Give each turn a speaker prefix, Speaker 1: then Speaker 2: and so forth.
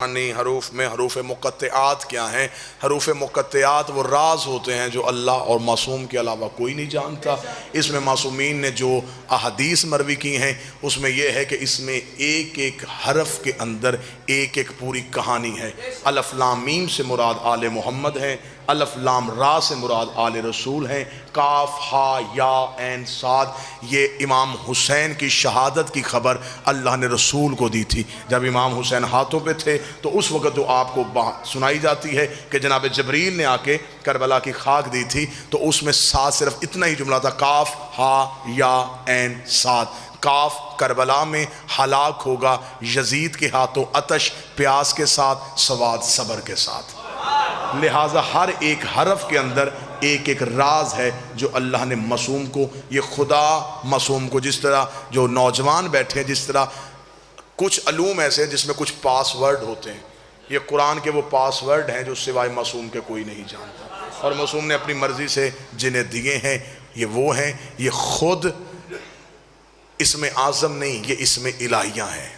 Speaker 1: حروف میں حروف مقطعات کیا ہیں؟ حروف مقطعات وہ راز ہوتے ہیں جو اللہ اور معصوم کے علاوہ کوئی نہیں جانتا۔ اس میں معصومین نے جو احادیث مروی کی ہیں اس میں یہ ہے کہ اس میں ایک ایک حرف کے اندر ایک ایک پوری کہانی ہے۔ الف لام میم سے مراد آل محمد ہیں، الف لام را سے مراد آل رسول ہیں، کاف ہا یا عین صاد یہ امام حسین کی شہادت کی خبر اللہ نے رسول کو دی تھی۔ جب امام حسین ہاتھوں پہ تھے تو اس وقت تو آپ کو سنائی جاتی ہے کہ جناب جبریل نے آ کے کربلا کی خاک دی تھی، تو اس میں ساتھ صرف اتنا ہی جملہ تھا، کاف ہا یا عین صاد۔ کاف کربلا میں ہلاک ہوگا یزید کے ہاتھوں آتش پیاس کے ساتھ، صاد صبر کے ساتھ۔ لہٰذا ہر ایک حرف کے اندر ایک ایک راز ہے جو اللہ نے معصوم کو، یہ خدا معصوم کو، جس طرح جو نوجوان بیٹھے ہیں، جس طرح کچھ علوم ایسے ہیں جس میں کچھ پاس ورڈ ہوتے ہیں، یہ قرآن کے وہ پاس ورڈ ہیں جو سوائے معصوم کے کوئی نہیں جانتا، اور معصوم نے اپنی مرضی سے جنہیں دیے ہیں یہ وہ ہیں۔ یہ خود اسم اعظم نہیں، یہ اسم الہیہ ہیں۔